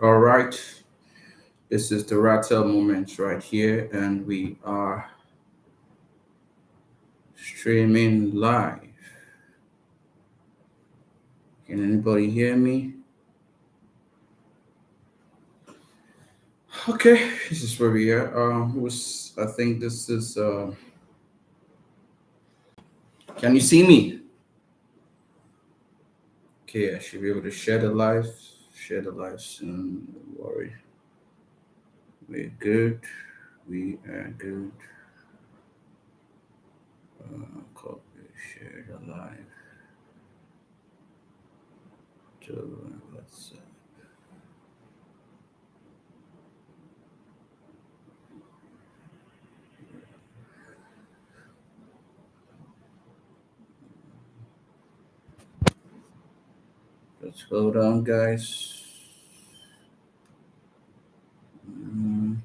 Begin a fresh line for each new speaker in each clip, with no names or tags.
All right, this is the Ratel moments right here, and we are streaming live. Can anybody hear me? Okay, this is where we are. Was I think this is. Can you see me? Okay, I should be able to share the live. Share the live soon. Don't worry. We're good. We are good. Copy. Share the live. To let's. Let's go down, guys. Mm,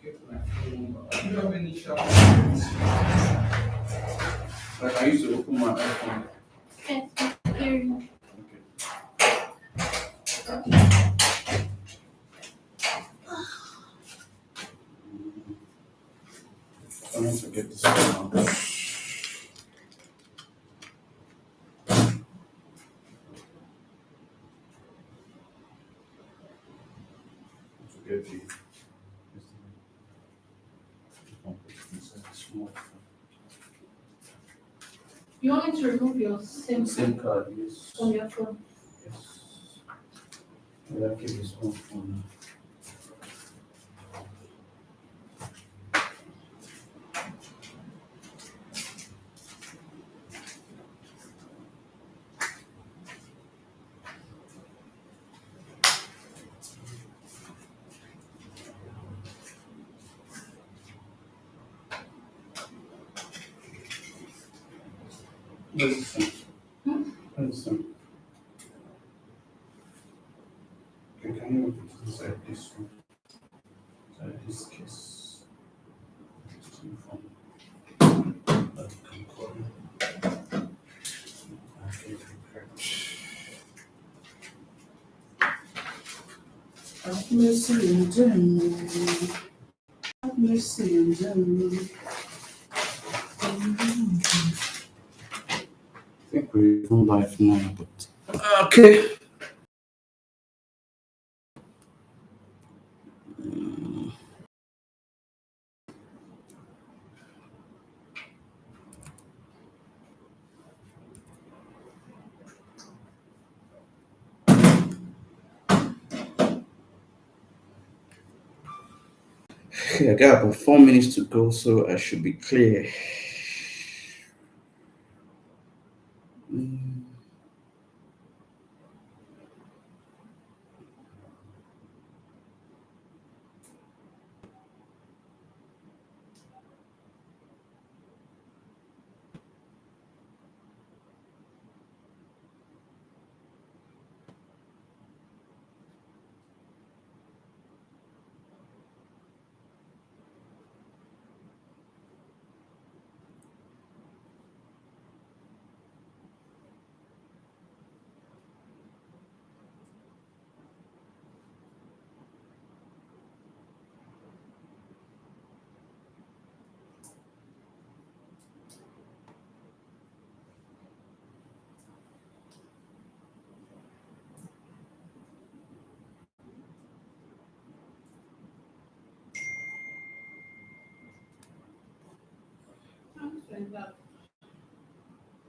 Do you have any sharp objects? Like I used to open my iPhone. Yes, here. Okay. I need to get this one out. Forget the. You want me to remove your SIM card? Yes. From your phone? Yes. I'll give this one phone. Where's the SIM? Where's the SIM? Okay, can you put it inside this one? Inside this case. This SIM phone. That can call you. Okay, correct. Have mercy and gentlemen. Have mercy and gentlemen. I think we're on live now, but okay. Okay, I got about 4 minutes to go, so I should be clear. Mm.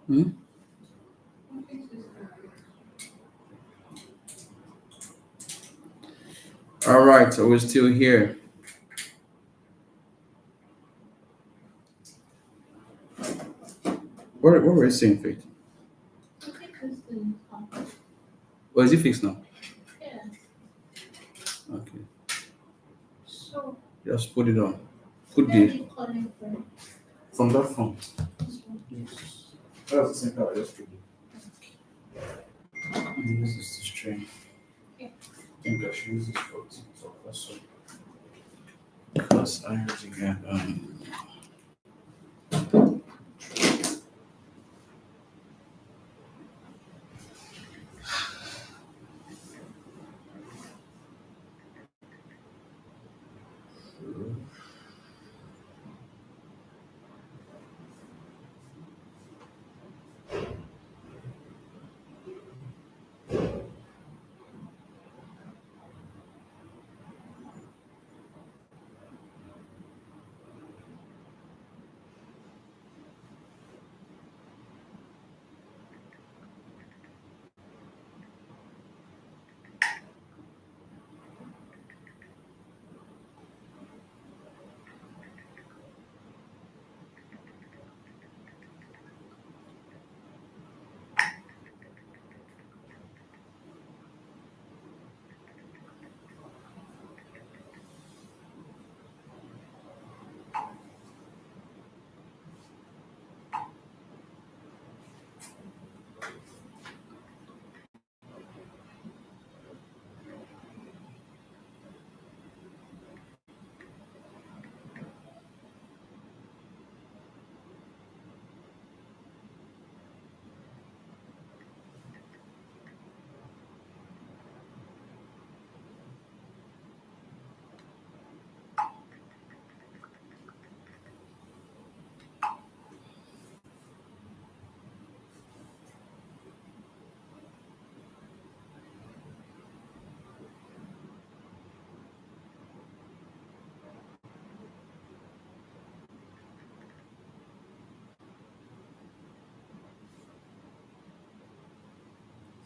Hmm? All right, so we're still here. What were you saying, Faith? Oh, is it fixed now? Okay, just put it on. Put the from that phone. Yes. That's the same power. Just put it. This is the string. I think I should use this for TikTok. That's all. Because I already got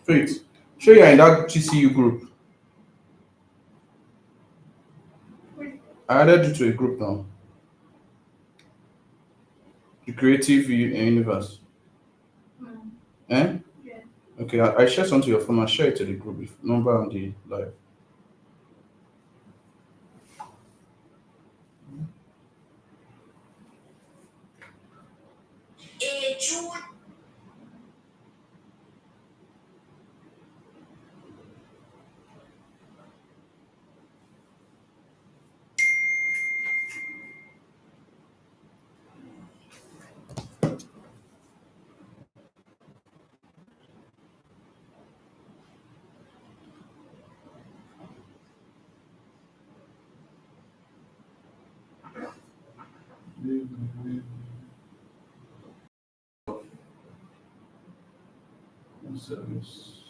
Faith. Sure, you're in that GCU group. I added you to a group now. The Creative Universe. Eh? Okay, I share something to your phone. I'll share it to the group if number on the live. Service.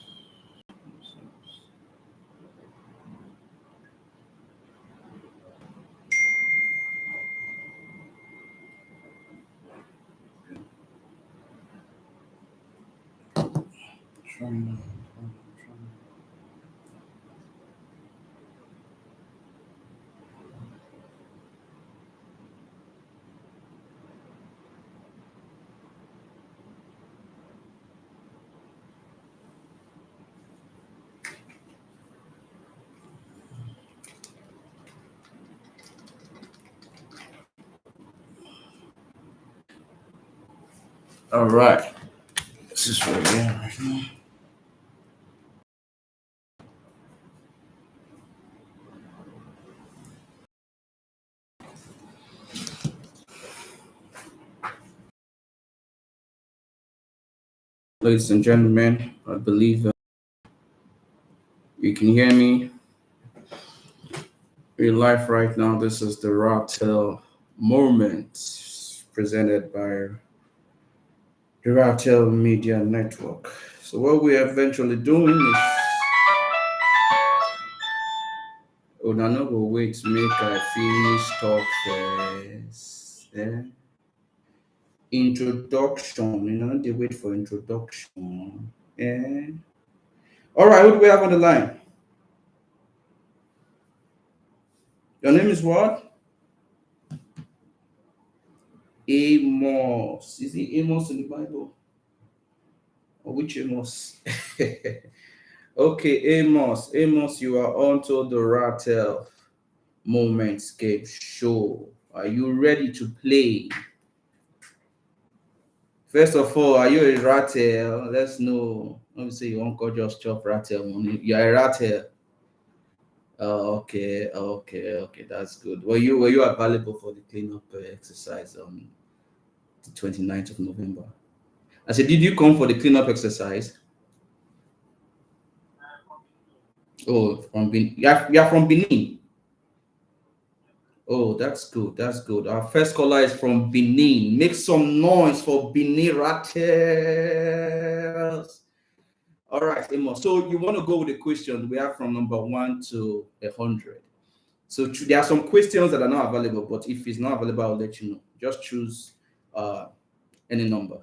Trying. All right. This is where we are right now. Ladies and gentlemen, I believe you can hear me. We're live right now. This is the Ratel moment presented by the Ratel Media Network. So what we're eventually doing is no go wait make I finish talk first. Introduction, they wait for introduction. Yeah. All right, who do we have on the line? Your name is what? Amos. Is it Amos in the Bible? Or which Amos? Okay, Amos. Amos, you are on to the Ratel Momentscape show. Are you ready to play? First of all, are you a Ratel? Let's know. Let me say your uncle just chop Ratel money. You are a Ratel. Oh, okay. That's good. Were you available for the cleanup exercise on the 29th of November? I said, did you come for the cleanup exercise? Oh, from Benin. You are from Benin. Oh, that's good. That's good. Our first caller is from Benin. Make some noise for Benin Ratels. All right, Amos. So you want to go with the question we have from number 1 to 100. So there are some questions that are not available, but if it's not available, I'll let you know. Just choose any number.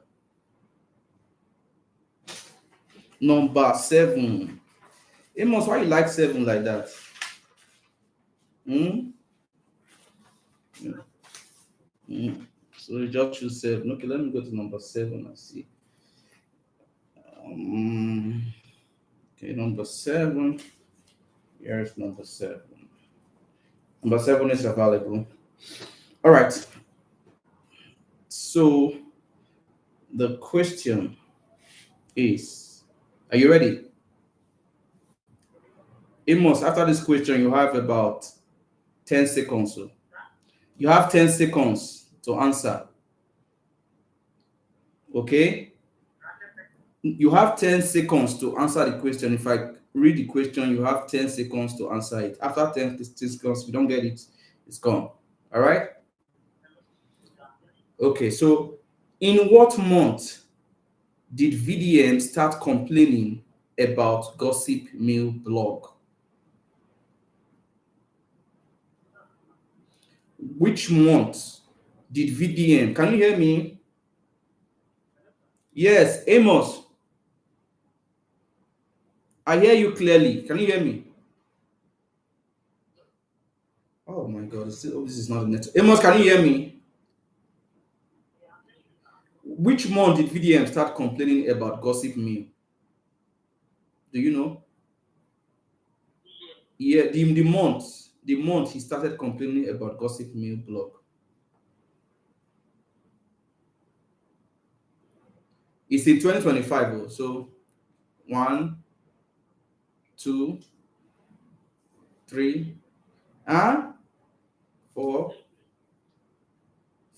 Number 7. Amos, why you like 7 like that? Hmm? So you just choose 7. Okay, let me go to number 7 and see. Okay, number 7. Here's number 7. Number 7 is available. All right. So the question is, are you ready? Amos, after this question, you have about 10 seconds. So you have 10 seconds to answer. Okay? You have 10 seconds to answer the question. If I read the question, you have 10 seconds to answer it. After 10 seconds, if you don't get it, it's gone. All right? Okay, so in what month did VDM start complaining about Gossip Mill blog? Which month did VDM? Can you hear me? Yes, Amos. I hear you clearly. Can you hear me? Oh my God, this is not a network. Amos, can you hear me? Which month did VDM start complaining about Gossip Mill? Do you know? Yeah, the month he started complaining about Gossip Mill blog. It's in 2025. So 1, 2, 3, 4,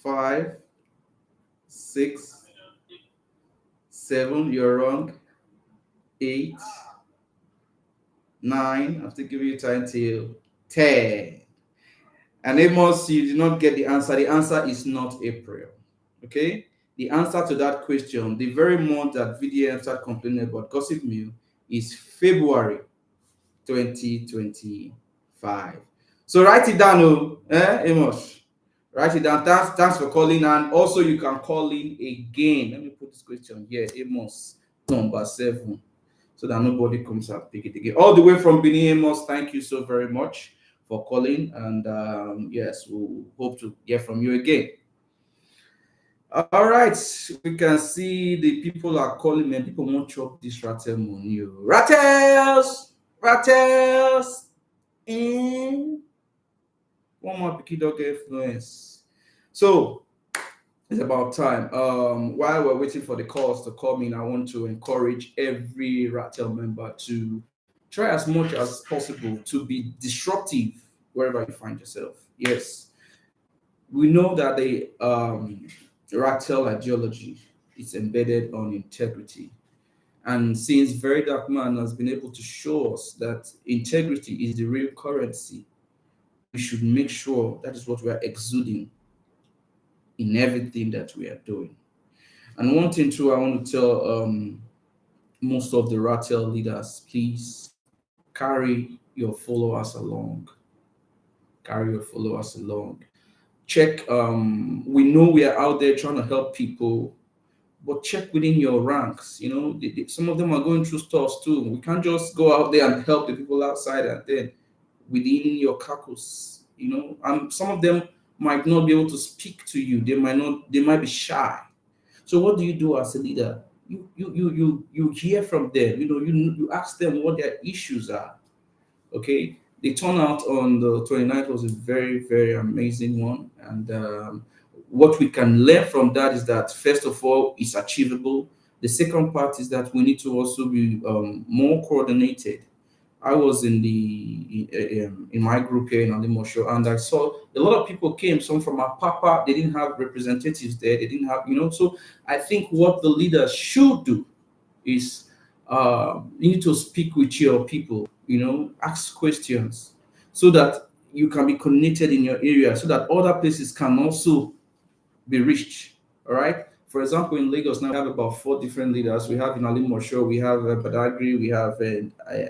5, 6, 7. You're wrong. 8, 9. I'm still giving you time till 10. And Amos, you did not get the answer. The answer is not April. Okay? The answer to that question, the very month that VDM started complaining about Gossip Mill, is February 2025. So write it down, Amos. Write it down. Thanks for calling. And also, you can call in again. Let me put this question here. Amos, number 7. So that nobody comes and pick it again. All the way from Benin, Amos, thank you so very much for calling. And yes, we'll hope to hear from you again. All right, we can see the people are calling, and people won't chop this Ratel money. Ratels. One more picky dog influence. So
It's about time. While we're waiting for the calls to come in, I want to encourage every Ratel member to try as much as possible to be disruptive wherever you find yourself. Yes, we know that the Ratel ideology is embedded on integrity. And since Very Dark Man has been able to show us that integrity is the real currency, we should make sure that is what we are exuding in everything that we are doing. And one thing too, I want to tell most of the Ratel leaders, please carry your followers along. Carry your followers along. Check. We know we are out there trying to help people, but check within your ranks. You know, some of them are going through stuff too. We can't just go out there and help the people outside and then within your caucus. You know, and some of them might not be able to speak to you. They might not. They might be shy. So what do you do as a leader? You hear from them. You know, you ask them what their issues are. Okay, the turnout on the 29th was a very very amazing one, and what we can learn from that is that first of all, it's achievable. The second part is that we need to also be more coordinated. I was in my group here in Alimosho, and I saw a lot of people came. Some from our Papa, they didn't have representatives there. They didn't have, you know. So I think what the leaders should do is you need to speak with your people. You know, ask questions so that you can be connected in your area, so that other places can also be reached. All right. For example, in Lagos now we have about four different leaders. We have in Ali Mosho, we have Badagry, we have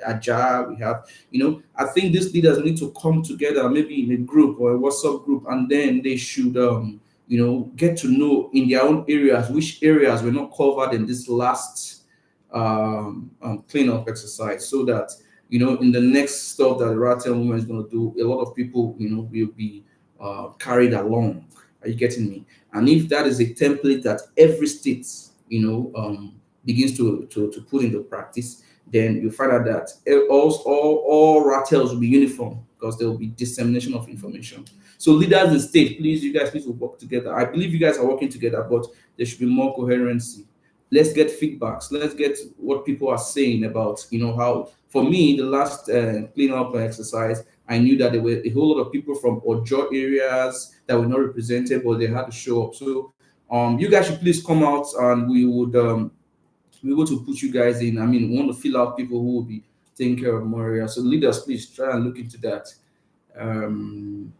Aja, we have, you know, I think these leaders need to come together, maybe in a group or a WhatsApp group, and then they should, you know, get to know in their own areas which areas were not covered in this last cleanup exercise, so that you know in the next stuff that the Ratel movement is going to do, a lot of people, you know, will be carried along. Are you getting me? And if that is a template that every state, you know, begins to put into practice, then you find out that all Ratels will be uniform because there will be dissemination of information. So leaders in state, please, you guys need to work together. I believe you guys are working together, but there should be more coherency. Let's get feedbacks. Let's get what people are saying about, you know, how. For me, the last cleanup exercise, I knew that there were a whole lot of people from Ojo areas that were not represented, but they had to show up. So, you guys should please come out, and we want to put you guys in. I mean, we want to fill out people who will be taking care of more areas. So, leaders, please try and look into that. Um,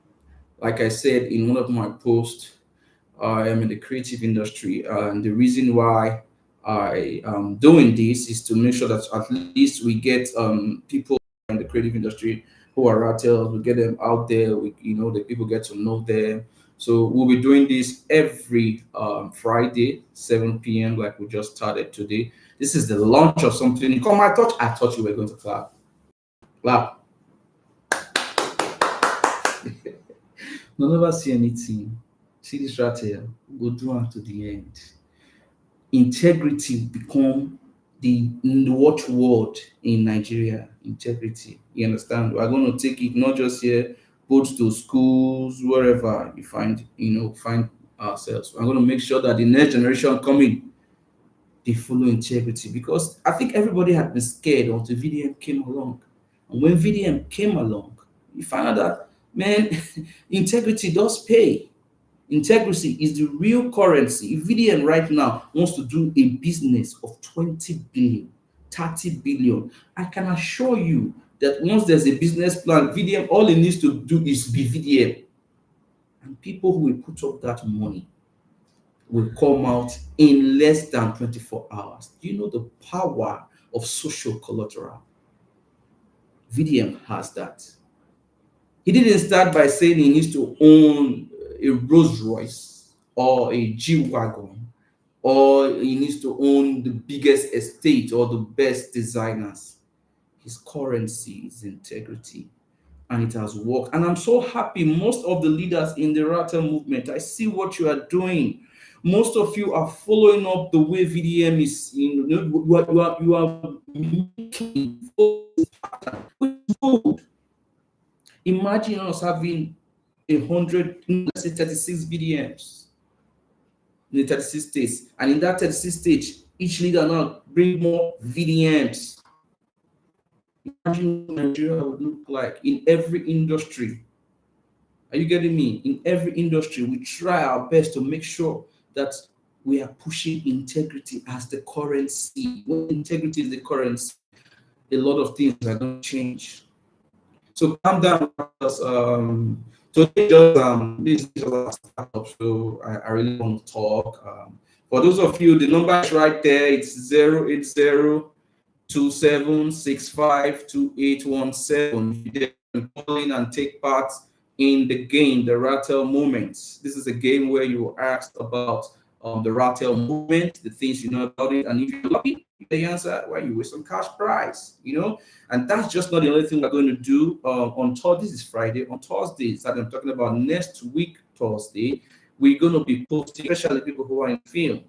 like I said in one of my posts, I am in the creative industry, and the reason why I am doing this is to make sure that at least we get people in the creative industry who are Rattles, we get them out there. We, you know, the people get to know them. So we'll be doing this every Friday, 7 p.m. like we just started today. This is the launch of something. Come, I thought you were going to clap. Clap. No, never see anything. See this Rattle. Go do on to the end. Integrity become the watchword in Nigeria. Integrity. You understand? We're going to take it not just here, both to schools, wherever you find, you know, find ourselves. We're going to make sure that the next generation coming, they follow integrity, because I think everybody had been scared until VDM came along. And when VDM came along, you find out that, man, integrity does pay. Integrity is the real currency. If VDM right now wants to do a business of 20 billion, 30 billion, I can assure you that once there's a business plan, VDM, all it needs to do is be VDM. And people who will put up that money will come out in less than 24 hours. Do you know the power of social collateral? VDM has that. He didn't start by saying he needs to own a Rolls Royce or a G Wagon, or he needs to own the biggest estate or the best designers. His currency is integrity, and it has worked. And I'm so happy. Most of the leaders in the Ratel movement, I see what you are doing. Most of you are following up the way VDM is. You are making good. Imagine us having 100, let's say 36 VDMs. in the 36 states. And in that 36 states, each leader now bring more VDMs. Imagine what Nigeria would look like in every industry. Are you getting me? In every industry, we try our best to make sure that we are pushing integrity as the currency. When integrity is the currency, a lot of things are going to change. So calm down. Today just this is just a startup, so I really want to talk. For those of you, the number is right there. It's 08027652817. You can call in and take part in the game, the Ratel Moments. This is a game where you were asked about the Ratel movement, the things you know about it, and if you're lucky, the answer, well, you win some cash prize, And that's just not the only thing we're going to do on Thursday. This is Friday. On Thursdays that I'm talking about next week, Thursday, we're going to be posting, especially people who are in film.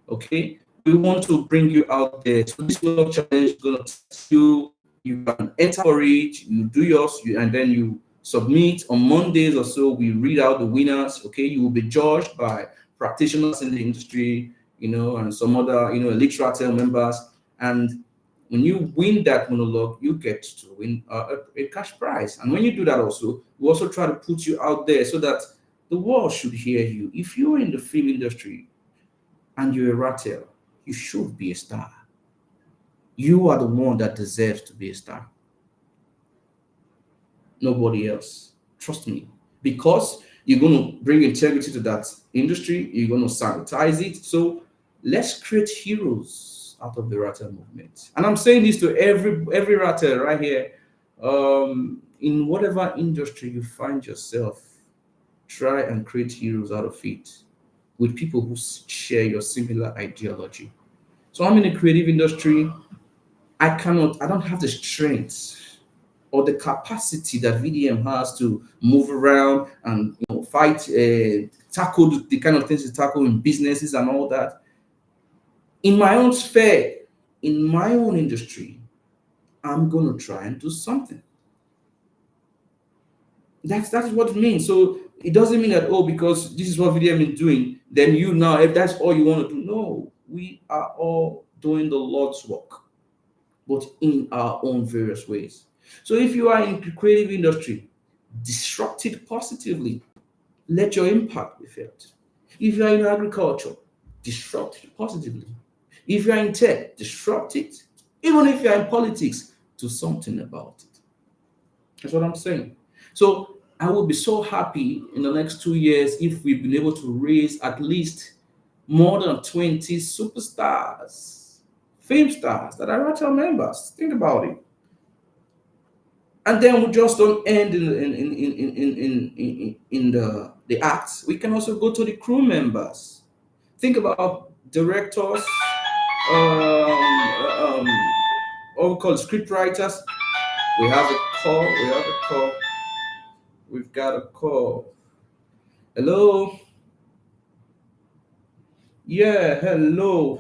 Okay, we want to bring you out there. So this challenge is going to test you. You can enter for it, you do yours, and then you submit on Mondays or so. We read out the winners. Okay, you will be judged by practitioners in the industry, and some other, elite Ratel members. And when you win that monologue, you get to win a cash prize. And when you do that, also, we also try to put you out there so that the world should hear you. If you're in the film industry and you're a Ratel, you should be a star. You are the one that deserves to be a star. Nobody else. Trust me. Because you're going to bring integrity to that industry, you're going to sanitize it. So let's create heroes out of the Ratel movement. And I'm saying this to every Ratel right here. In whatever industry you find yourself, try and create heroes out of it with people who share your similar ideology. So I'm in a creative industry. I don't have the strength or the capacity that VDM has to move around and fight, tackle the kind of things you tackle in businesses and all that. In my own sphere, in my own industry, I'm going to try and do something. That's what it means. So it doesn't mean that, because this is what VDM is doing, then you now, if that's all you want to do. No, we are all doing the Lord's work, but in our own various ways. So if you are in the creative industry, disrupt it positively. Let your impact be felt. If you are in agriculture, disrupt it positively. If you are in tech, disrupt it. Even if you are in politics, do something about it. That's what I'm saying. So I will be so happy in the next 2 years if we've been able to raise at least more than 20 superstars, film stars that are Ratel members. Think about it. And then we just don't end in the acts. We can also go to the crew members. Think about directors, what we call script writers. We have a call. We've got a call. Hello. Yeah. Hello.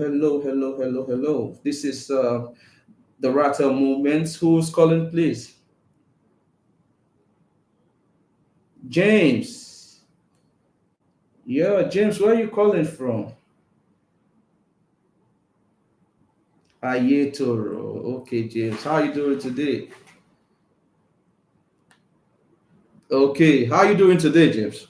This is the Ratel movement. Who's calling, please? James. Yeah, James, where are you calling from? Ayetoro. Okay, James. How are you doing today? Okay, how are you doing today, James?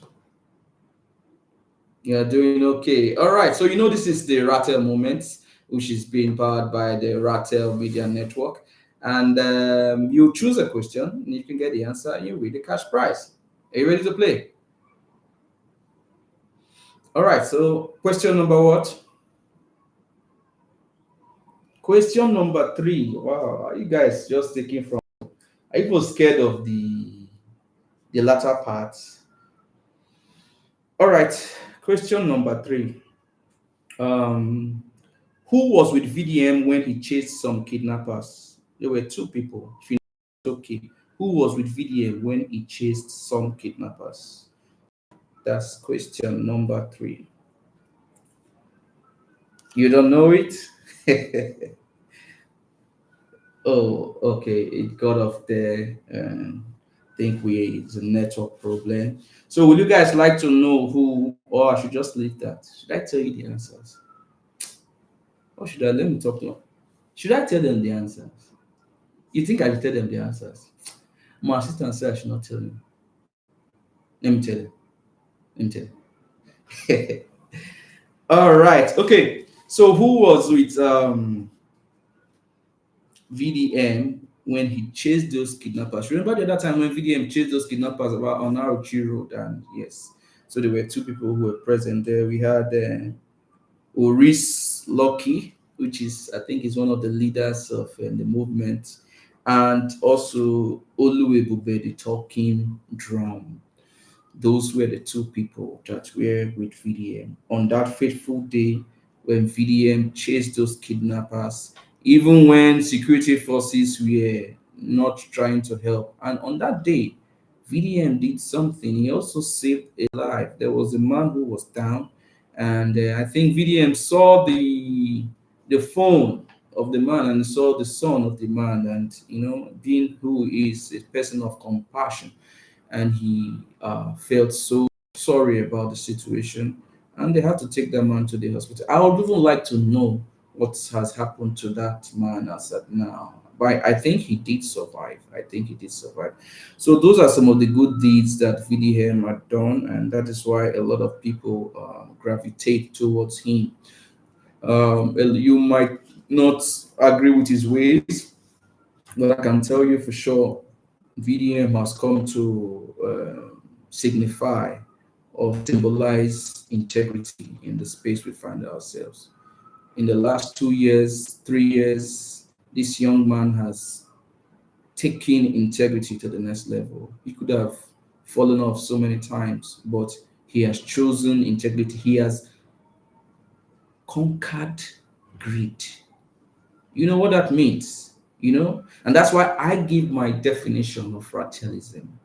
You're doing okay. All right. So this is the Ratel Moments, which is being powered by the Ratel Media Network. And you choose a question, and you can get the answer, and you win the cash prize. Are you ready to play? All right. So question number what? Question number 3. Wow, are you guys just taking from? Are you scared of the latter part? All right. Question number 3. Who was with VDM when he chased some kidnappers? There were 2 people. Okay. Who was with VDM when he chased some kidnappers? That's question number 3. You don't know it? Oh, okay. It got off there. I think it's a network problem. So would you guys like to know who Or I should just leave that? Should I tell you the answers? Or should I let me talk to them? Should I tell them the answers? You think I should tell them the answers? My assistant said I should not tell you. Let me tell you. Let me tell you. All right. Okay. So who was with VDM when he chased those kidnappers? Remember the other time when VDM chased those kidnappers about on Aochi Road? And yes, so there were two people who were present there. We had Oris Lucky, which is I think is one of the leaders of the movement, and also Oluwebube, the talking drum. Those were the two people that were with VDM on that fateful day when VDM chased those kidnappers, even when security forces were not trying to help. And on that day, VDM did something. He also saved a life. There was a man who was down, and I think VDM saw the phone of the man and saw the son of the man, and being who is a person of compassion, and he felt so sorry about the situation, and they had to take that man to the hospital. I would even like to know what has happened to that man as at now. But I think he did survive. I think he did survive. So those are some of the good deeds that VDM had done, and that is why a lot of people gravitate towards him. You might not agree with his ways, but I can tell you for sure VDM has come to signify or symbolize integrity in the space we find ourselves. In the last 2 years, 3 years, this young man has taken integrity to the next level. He could have fallen off so many times, but he has chosen integrity. He has conquered greed. You know what that means? And that's why I give my definition of fratellism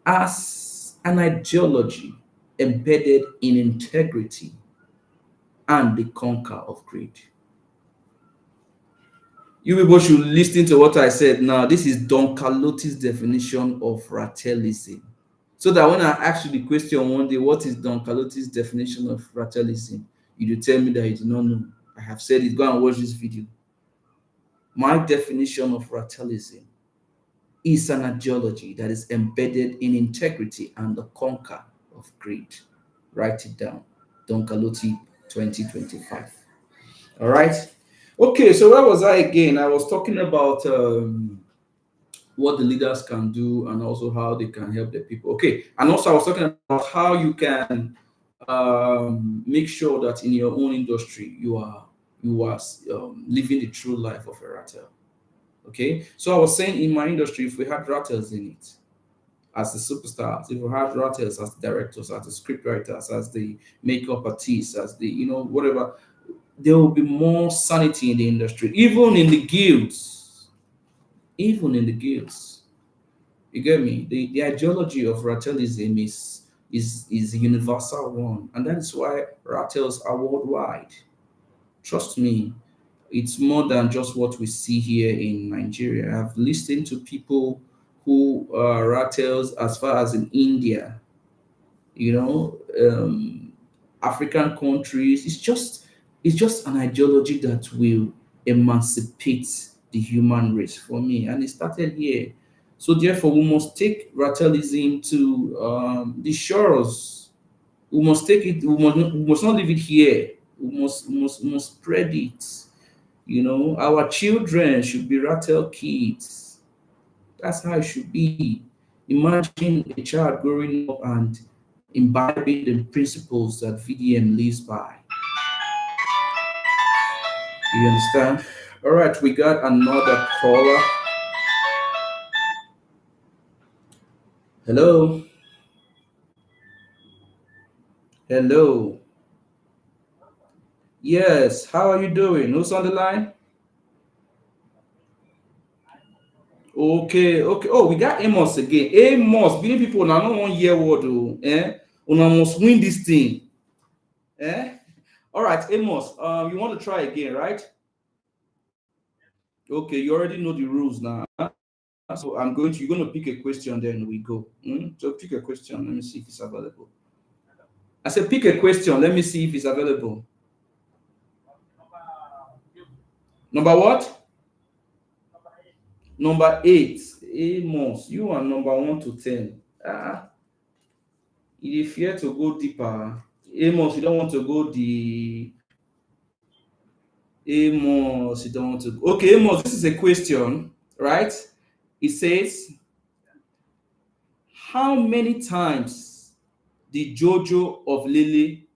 as an ideology embedded in integrity and the conquer of greed. You people should listen to what I said now. This is Don Carlotti's definition of fratellism. So that when I ask you the question one day, what is Don Carlotti's definition of fratellism? You do tell me that you do not know. I have said it. Go and watch this video. My definition of fratellism is an ideology that is embedded in integrity and the conquer of greed. Write it down. Don Carlotti 2025. All right. Okay, so where was I again? I was talking about what the leaders can do and also how they can help the people. Okay, and also I was talking about how you can make sure that in your own industry you are living the true life of a Ratel. Okay, so I was saying in my industry, if we had Ratels in it as the superstars, if we had Ratels as the directors, as the scriptwriters, as the makeup artists, as the whatever, there will be more sanity in the industry, even in the guilds. Even in the guilds, you get me. The ideology of Ratelism is a universal one, and that is why Ratels are worldwide. Trust me, it's more than just what we see here in Nigeria. I've listened to people who are Ratels as far as in India, you know, African countries. It's just an ideology that will emancipate the human race for me, and it started here. So therefore, we must take Ratelism to the shores. We must take it. We must not leave it here. We must spread it. Our children should be Ratel kids. That's how it should be. Imagine a child growing up and imbibing the principles that VDM lives by. You understand? All right, we got another caller. Hello. Hello. Yes, how are you doing? Who's on the line? Okay, okay. Oh, we got Amos again. Amos, many people now don't want hear word. Una must win this thing. Eh? All right, Amos. You want to try again, right? Okay, you already know the rules now. So you're going to pick a question, then we go. So pick a question. Let me see if it's available. I said pick a question. Let me see if it's available. Number what? Number 8. Amos, you are number 1 to 10. You fear to go deeper. Amos, you don't want to go the Amos, you don't want to. Okay, Amos, this is a question, right? It says, how many times did Jojo of Lily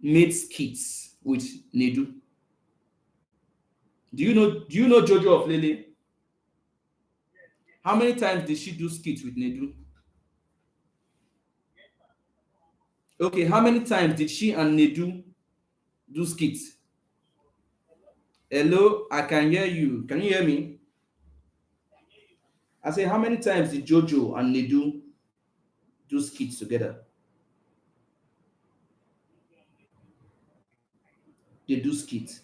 made skits with Nedu? Do you know Jojo of Lily? How many times did she do skits with Nedu? Okay, how many times did she and Nedu do skits? Hello, I can hear you. Can you hear me? I say, how many times did Jojo and Nedu do skits together? They do skits.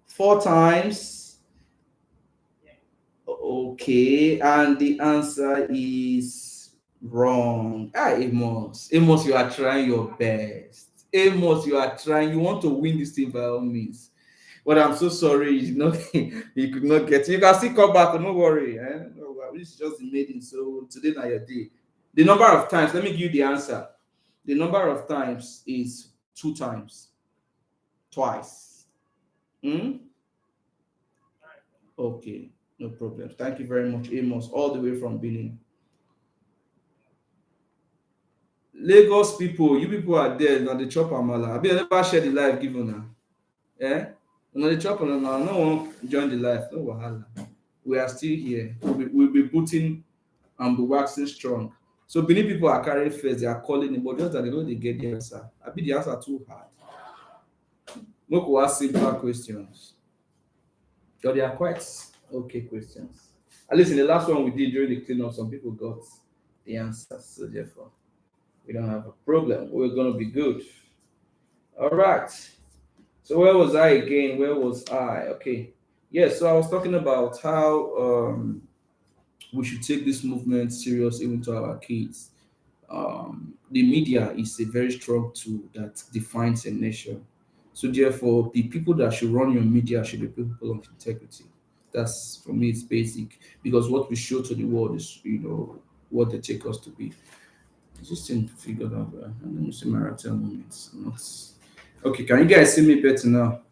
4 times. Okay, and the answer is wrong. Amos. Amos, you are trying your best. Amos, you are trying. You want to win this thing by all means. But I'm so sorry, you could not get it. You can still come back, no worry. No, this is just the maiden, so today not your day. The number of times, let me give you the answer. The number of times is 2 times. Twice. Okay, no problem. Thank you very much, Amos, all the way from Benin. Lagos people, you people are there, now the chop amala. I mean, I never share the life given now. Yeah? Now the chop now, no one join the life, no wahala. We are still here. We'll be putting and be waxing strong. So Benin people are carrying face, they are calling it, but just that they know they get the answer. I be the answer too hard. No go ask simpler questions. So they are quite okay questions. At least in the last one we did during the cleanup, some people got the answers. So therefore, we don't have a problem. We're gonna be good. All right. So where was I again? Where was I? Okay. Yeah, so I was talking about how we should take this movement serious even to our kids. The media is a very strong tool that defines a nation. So therefore, the people that should run your media should be people of integrity. That's for me, it's basic because what we show to the world is, what they take us to be. I just didn't figure out. Let me see my Ratel moments. Not okay. Can you guys see me better now?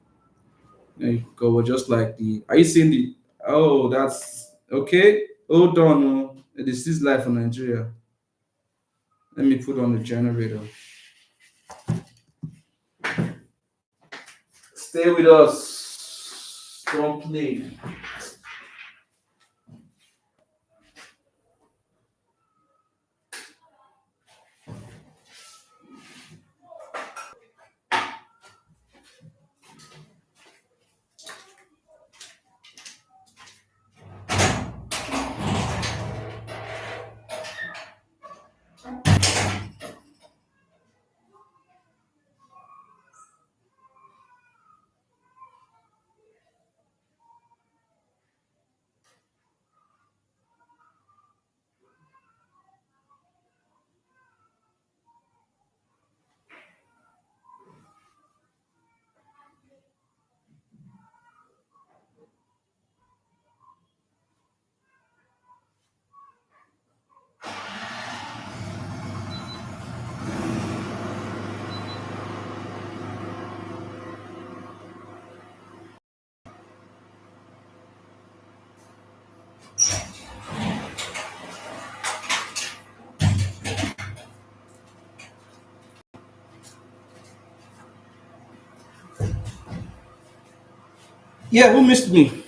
There you go. We're just like the. Are you seeing the? Oh, that's okay. Hold on. Oh. This is life in Nigeria. Let me put on the generator. Stay with us. Don't play. Yeah, who missed me?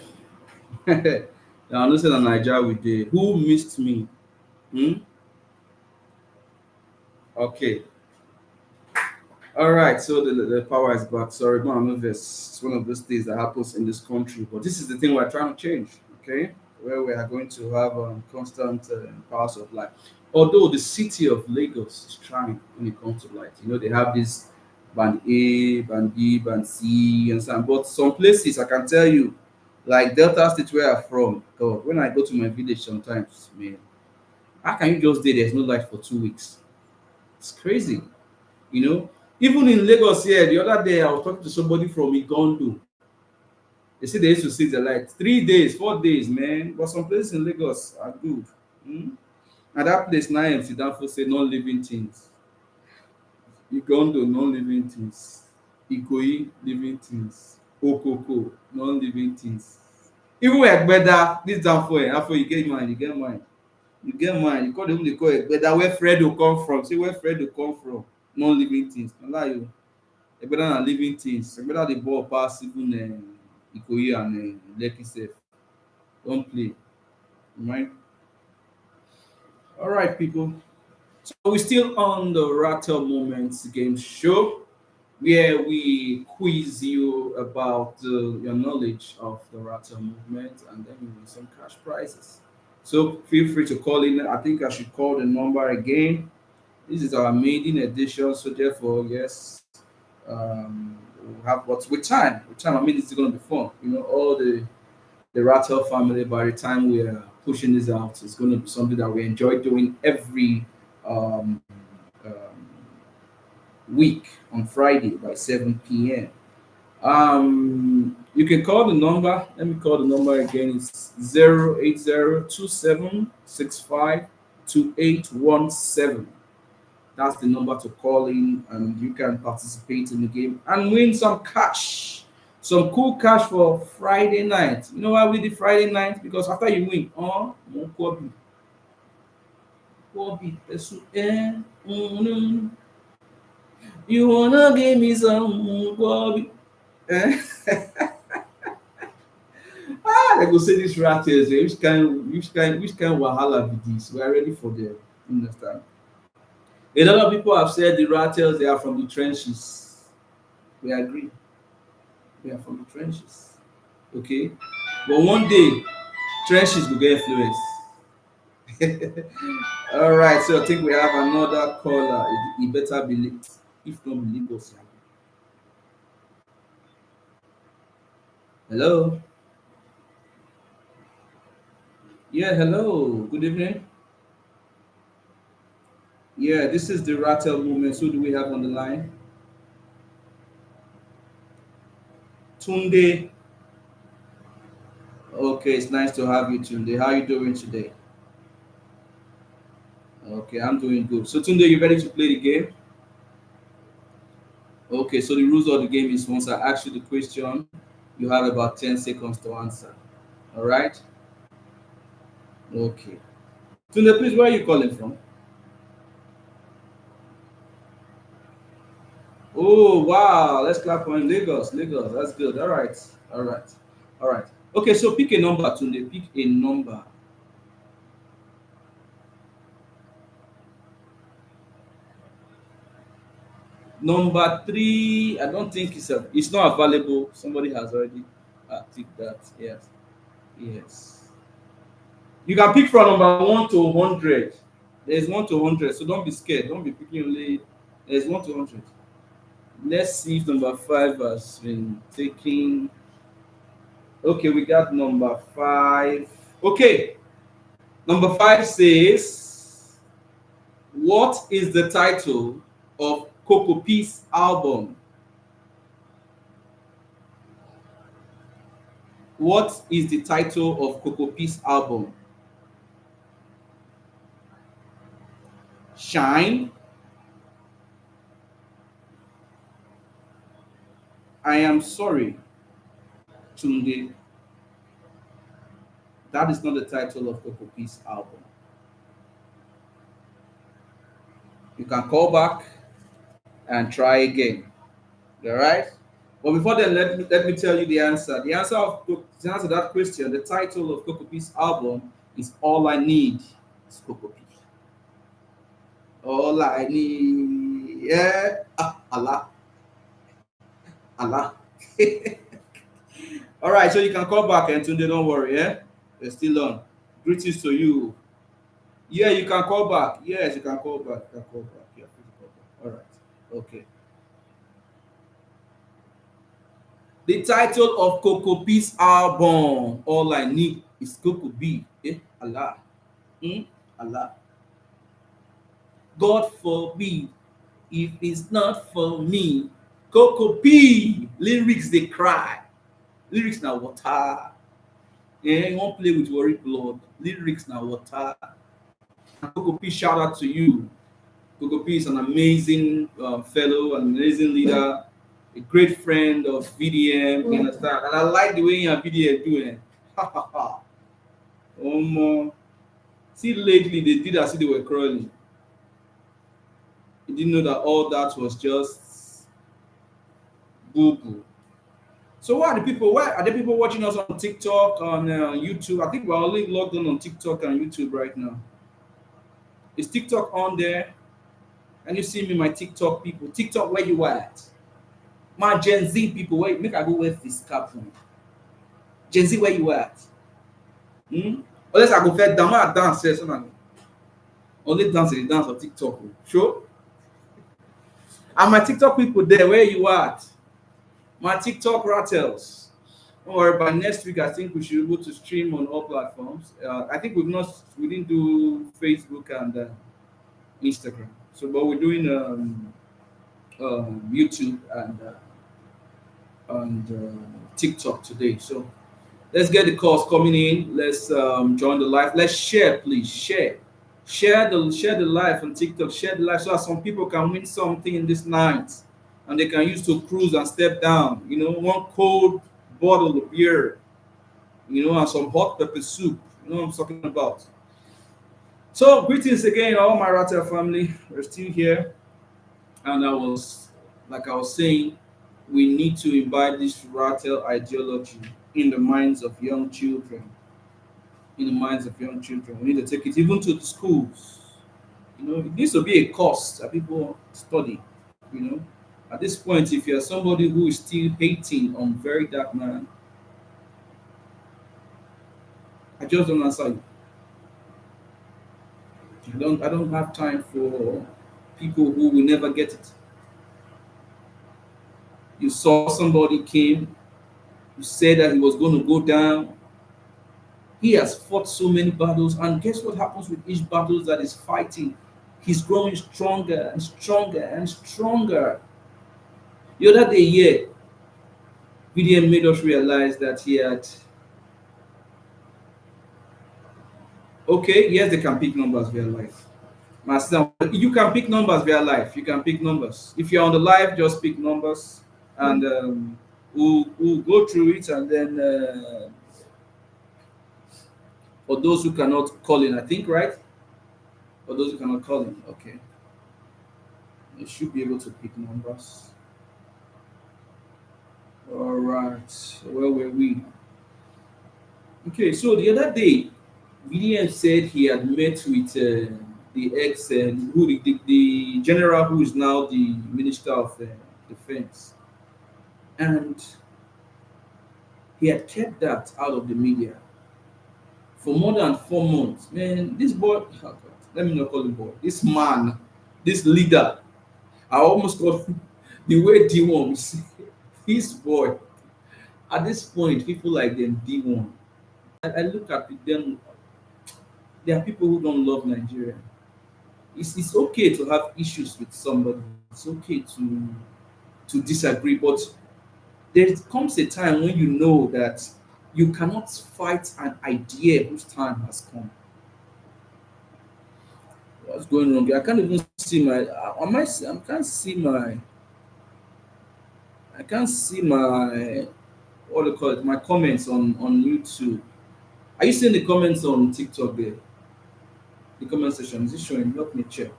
Now, listen on Nigeria with the who missed me. Hmm? Okay. All right. So the power is back. Sorry, no, I know this. It's one of those things that happens in this country, but this is the thing we're trying to change. Okay, where we are going to have constant power supply. Although the city of Lagos is trying when it comes to light, they have this band A, band B, band C, and so on. But some places, I can tell you, Like Delta State where I'm from, God, when I go to my village sometimes, man, how can you just say there's no light for 2 weeks? It's crazy, you know. Even in Lagos here, the other day I was talking to somebody from Igondo. They say they used to see the light 3 days, 4 days, man. But some places in Lagos are good. Mm? And that place now empty down for say non-living things. Igondo, non-living things. Ikoyi, living things. Okoko, non-living things. Even Egbeda, this down for after you get mine, you get mine. You get mine. You call them they call Egbeda where Fred will come from. See where Fred will come from. Non-living things. No lie you. Egbeda na living things. Egbeda the ball pass even Ikoyi and Lekki sef. Don't play. Right? All right, people. So we're still on the Ratel Moments game show, where we quiz you about your knowledge of the Ratel movement, and then we win some cash prizes. So feel free to call in. I think I should call the number again. This is our maiden edition, so therefore, yes, we'll have what's with time. With time, I mean, it's going to be fun. You know, all the Rattle family, by the time we are pushing this out, it's going to be something that we enjoy doing every um, week on Friday by 7 p.m. You can call the number. Let me call the number again. It's 08027652817. That's the number to call in, and you can participate in the game and win some cash. Some cool cash for Friday night. You know why we did Friday night? Because after you win, Kobe, you wanna give me some Kobe? Eh? I go say this rat is which kind wahala be this? We are ready for them. Understand? A lot of people have said the rattles they are from the trenches. We agree. They are from the trenches. Okay? But one day, trenches will get influence. All right, so I think we have another caller. It better be late. If not, be Lagos. Hello. Yeah, hello. Good evening. Yeah, this is the Ratel movement. Who do we have on the line? Tunde. Okay, it's nice to have you, Tunde. How are you doing today? Okay, I'm doing good. So, Tunde, you ready to play the game? Okay, so the rules of the game is once I ask you the question, you have about 10 seconds to answer. All right? Okay. Tunde, please, where are you calling from? Oh, wow. Let's clap for him. Lagos, Lagos. That's good. All right. All right. All right. Okay, so pick a number, Tunde. Pick a number. Number three, I don't think it's not available. Somebody has already ticked that. Yes. Yes. You can pick from number 1 to 100. There's 1 to 100, so don't be scared. Don't be picking only. There's 1 to 100. Let's see if number five has been taken. Okay, we got number five. Okay, number five says, "What is the title of Coco Peace album? What is the title of Coco Peace album? Shine, I Am Sorry, Tunde." That is not the title of Coco Peace album. You can call back and try again. All right. But before then, let me tell you the answer. The answer to that question, the title of Coco Peace album is "All I Need Is Coco Peace." All I need, yeah, Allah, Allah. All right, so you can call back and Tunde, don't worry, yeah, they're still on. Greetings to you. Yeah, you can call back. Yes, you can call back. You can call back. Yeah, please call back. All right. Okay. The title of Coco P's album, All I Need is Coco B. Allah. Hmm? Allah. God forbid if it's not for me. Coco P. Lyrics they cry. Lyrics na water. You won't play with worry blood. Lyrics na water. And Coco P, shout out to you. Coco P is an amazing fellow, an amazing leader, a great friend of VDM. You understand? And I like the way your VDM doing. Ha ha ha. See, lately they did as if they were crawling. You didn't know that all that was just boo boo. So why are the people? Why are the people watching us on TikTok, on YouTube? I think we're only logged on TikTok and YouTube right now. Is TikTok on there? Can you see me, my TikTok people? TikTok, where you at? My Gen Z people, wait, make I go with this cap from. Gen Z, where you at? Unless I go fed down, I dance, yes, only dance in the dance of TikTok. Sure. And my TikTok people there, where you at? My TikTok Ratels. Don't worry, by next week I think we should be able to stream on all platforms. I think we didn't do Facebook and Instagram. So, but we're doing YouTube and TikTok today. So let's get the calls coming in. Let's join the live. Let's share, please. Share the live on TikTok. Share the live so that some people can win something in this night, and they can use to cruise and step down. One cold bottle of beer, and some hot pepper soup. You know what I'm talking about. So greetings again, all my Ratel family. We're still here, and like I was saying, we need to imbibe this Ratel ideology in the minds of young children. In the minds of young children, we need to take it even to the schools. It needs to be a course that people study. You know, at this point, if you're somebody who is still hating on very dark man, I just don't answer you. I don't have time for people who will never get it. You saw somebody came, you said that he was going to go down. He has fought so many battles, and guess what happens with each battle that is fighting? He's growing stronger and stronger and stronger. The other day, yeah, VDM made us realize that he had. Okay, yes, they can pick numbers via live. My sister, you can pick numbers via live. You can pick numbers. If you're on the live, just pick numbers, and we'll go through it, and then for those who cannot call in, I think, right? For those who cannot call in, okay, you should be able to pick numbers. All right. So where were we? Okay, so the other day, VDM said he had met with the ex, the general who is now the Minister of Defense, and he had kept that out of the media for more than 4 months. Man, this boy, oh God, let me not call him boy. This man, this leader, I almost called him the way D1 this boy. At this point, people like them D1. I look at them. There are people who don't love Nigeria. It's okay to have issues with somebody. It's okay to disagree, but there comes a time when you know that you cannot fight an idea whose time has come. What's going on here? I can't even see my. I can't see my. I can't see my. What do you call it? My comments on YouTube. Are you seeing the comments on TikTok there? The comment section is it showing? Help me check.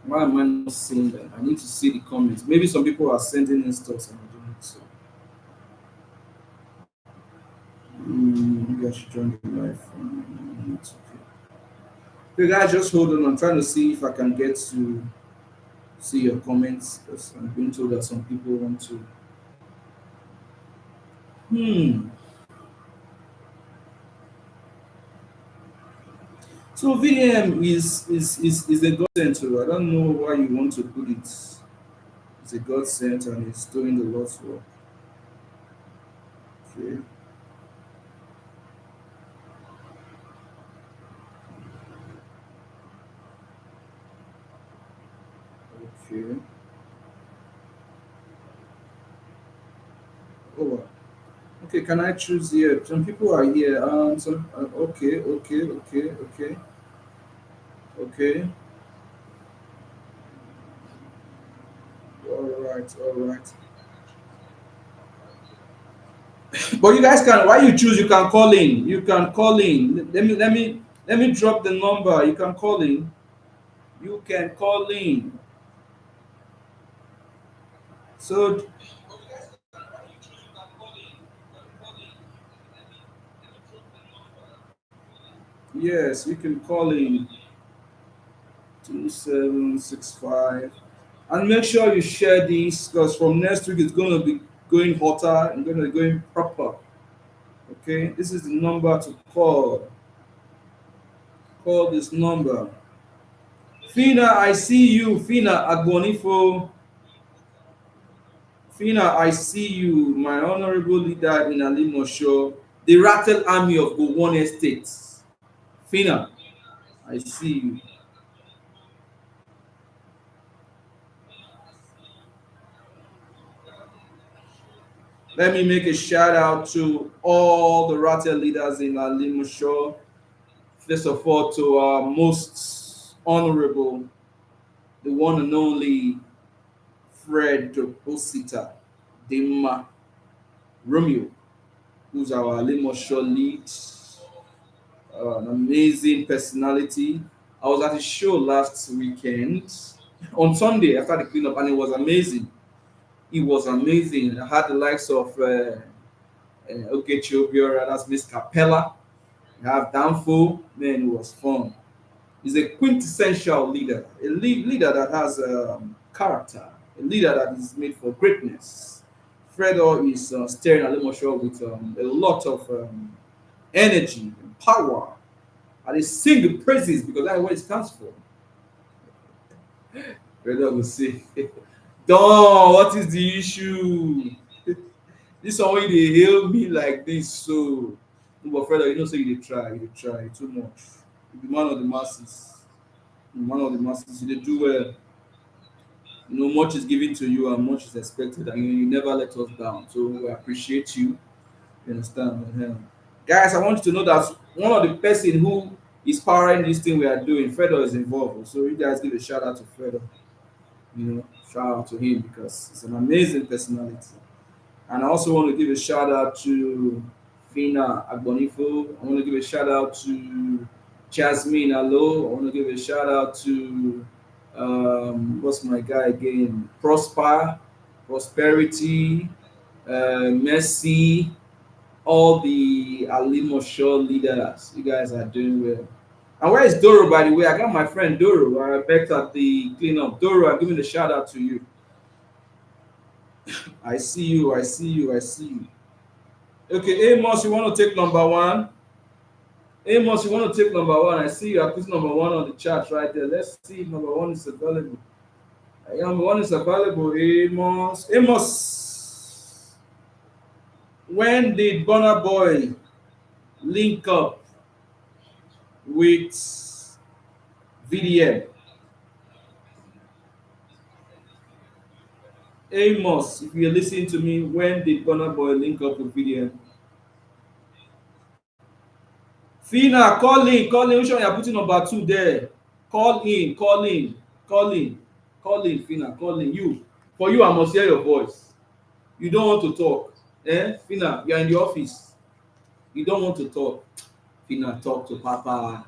Why am I not seeing that? I need to see the comments. Maybe some people are sending in stuff and I don't so. Maybe I should join the live from YouTube. Okay, guys, just hold on. I'm trying to see if I can get to see your comments because I'm being told that some people want to. So VDM is a God center. I don't know why you want to put it. It's a God center and it's doing the Lord's work. Okay. Okay. Oh, okay. Can I choose here? Some people are here. Some. Okay. Okay. Okay. Okay. Okay. All right. All right. But you guys can. Why you choose? You can call in. You can call in. Let me drop the number. You can call in. You can call in. So yes, you can call in 2765. And make sure you share this because from next week it's going to be going hotter and going to be going proper. Okay, this is the number to call. Call this number. Fina, I see you. Fina Agbonifo. Fina, I see you. My honorable leader in Alimosho, the Ratel Army of Gowon Estates. Fina, I see you. Let me make a shout out to all the Ratel leaders in Alimosho. First of all, to our most honorable, the one and only Fred Osita Dema Romeo, who's our Limosho lead, an amazing personality. I was at his show last weekend on Sunday after the cleanup, and it was amazing. It was amazing. I had the likes of Ogechi Obiora, that's Miss Capella. I have Danfo. Man, it was fun. He's a quintessential leader, a leader that has character, a leader that is made for greatness. Fredo is steering Alimosho with a lot of energy and power. And they sing the praises because that's what it stands for. Fredo will say, Don, what is the issue? This one way they hail me like this, so. But Fredo, you know, so you dey try too much. You be man of the masses. Man of the masses, you dey do well. You know, much is given to you and much is expected, and you never let us down. So we appreciate you. You understand? Guys, I want you to know that one of the person who is powering this thing we are doing, Fredo is involved. So you guys give a shout out to Fredo. You know, shout out to him because he's an amazing personality. And I also want to give a shout out to Fina Agbonifo. I want to give a shout out to Jasmine Alo. I want to give a shout out to what's my guy again? Prosperity, Messi, all the Alimosho leaders. You guys are doing well. And where is Doro, by the way? I got my friend Doro. I backed at the cleanup. Doro, I'm giving a shout out to you. I see you. I see you. I see you. Okay, Amos, you want to take number one? Amos, you want to take number one? I see you are putting number one on the chart right there. Let's see if number one is available. Number one is available, Amos. Amos, when did Burna Boy link up with VDM? Amos, if you're listening to me, when did Burna Boy link up with VDM? Fina, call in, call in. Which one you're putting number two there? Call in, call in, call in, call in, Fina, call in. You, for you, I must hear your voice. You don't want to talk. Fina, you're in the office. You don't want to talk. Fina, talk to Papa.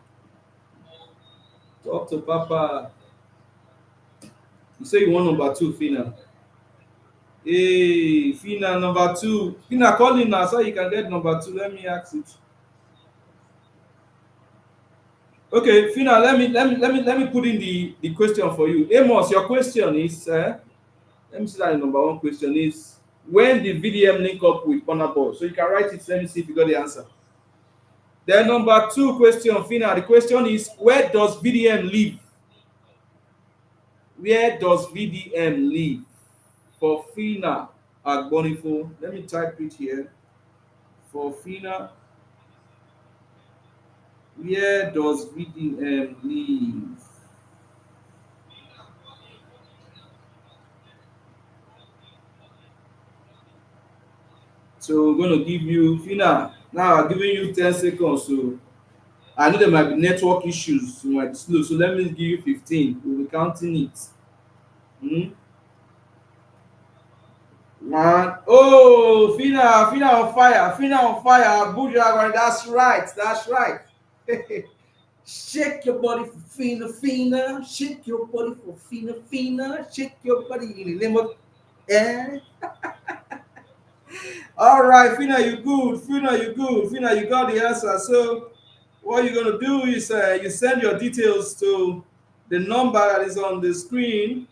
Talk to Papa. You say you want number two, Fina. Hey, Fina, number two. Fina, call in now so you can get number two. Let me ask it. Okay, Fina, let me put in the question for you. Amos, your question is let me see that the number one question is when did VDM link up with Burna Boy? So you can write it. Let me see if you got the answer. Then number two question, Fina. The question is where does VDM live? Where does VDM live? For Fina Agbonifo. Let me type it here. for Fina. Where does VDM live? So we're going to give you Fina. Now I'm giving you 10 seconds. So I know there might be network issues. You might be slow. So let me give you 15. We'll be counting it. Hmm? One. Oh, Fina, Fina on fire. Fina on fire. Blue Dragon. That's right. That's right. Shake your body for Fina, Fina. Shake your body for Fina, Fina. Shake your body in the name of. Eh? All right, Fina, you good. Fina, you good. Fina, you got the answer. So what you're gonna do is you send your details to the number that is on the screen,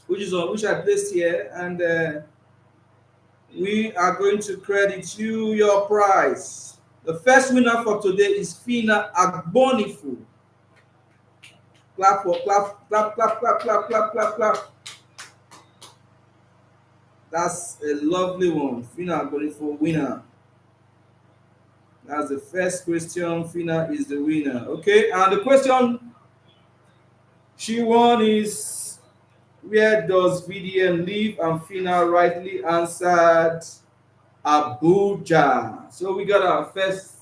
which I placed here, and we are going to credit you your prize. The first winner for today is Fina Agbonifu. Clap for clap, clap, clap, clap, clap, clap, clap, clap. That's a lovely one. Fina Agbonifu winner. That's the first question. Fina is the winner. Okay, and the question she won is, where does VDM live? And Fina rightly answered Abuja. So we got our first.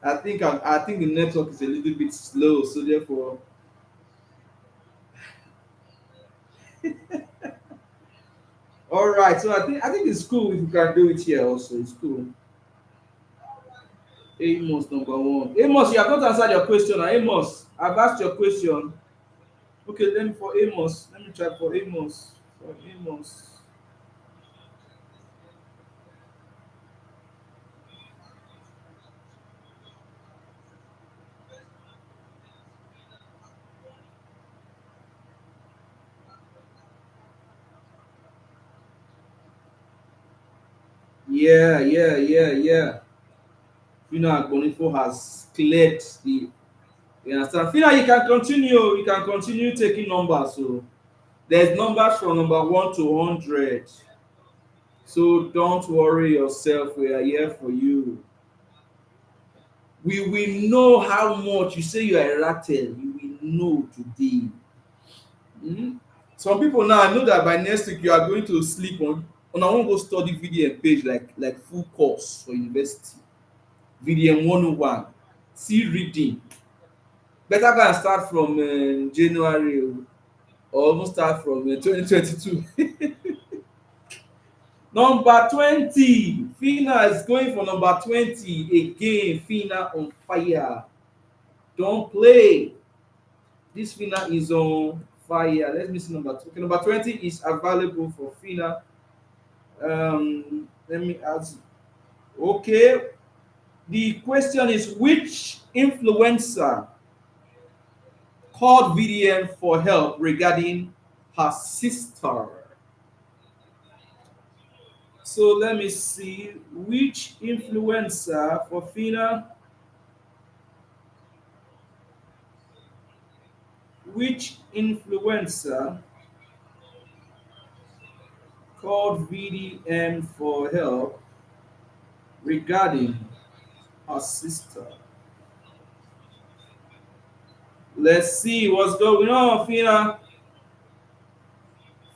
I think the network is a little bit slow, so therefore. All right. So I think it's cool if you can do it here also. It's cool. Amos number one. Amos, you have not answered your question. Amos, I've asked your question. Okay, then for Amos, let me try for Amos. For Amos. Yeah, yeah, yeah, yeah. Fina Agbonifo has cleared the. You understand? Fina, you can continue. You can continue taking numbers. So there's numbers from number 1 to 100. So don't worry yourself. We are here for you. We will know how much you say you are a Ratel. You will know today. Mhm. Some people now, I know that by next week you are going to sleep on I wan go study VDM page like full course for university. VDM 101. See reading. Better go and start from January or even start from 2022. Number 20. Fina is going for number 20 again. Fina on fire. Don't play. This Fina is on fire. Let me see number 2. Okay, number 20 is available for Fina. Let me ask. Okay. The question is, which influencer called VDM for help regarding her sister? So let me see which influencer for Fina, which influencer called VDM for help regarding her sister. Let's see what's going on, Fina.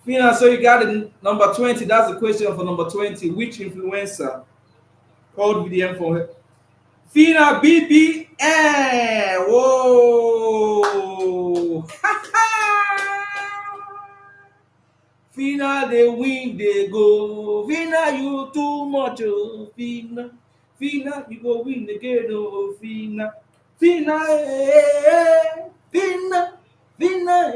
Fina, so you got it, number 20. That's the question for number 20. Which influencer called VDM for help? Fina BBN. Whoa. Fina dey win dey go. Fina you too much oh. Fina. Fina you go win again oh. Fina. Fina Fina. Fina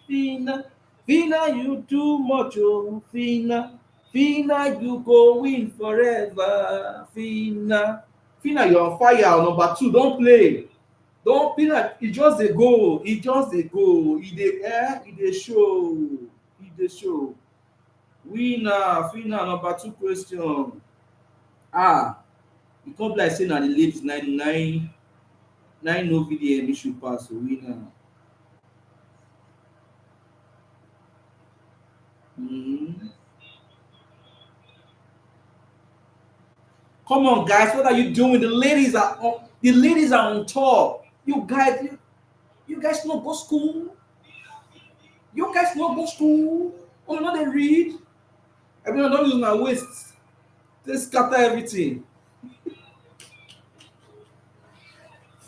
Fina. Fina you too much oh. Fina. Fina you go win forever. Fina. Fina you on fire. Number 2, don't play. Don't be like e just dey go, e just dey go, e dey show, e dey show. Winner, Fina number 2 question. E come be like say na the late 9 no VDM issue pass o. Winner. Come on, guys, what are you doing? The ladies are on top. You guys not go school. You guys not go school. Oh, no, they read. Everyone don't use my waist. They scatter everything.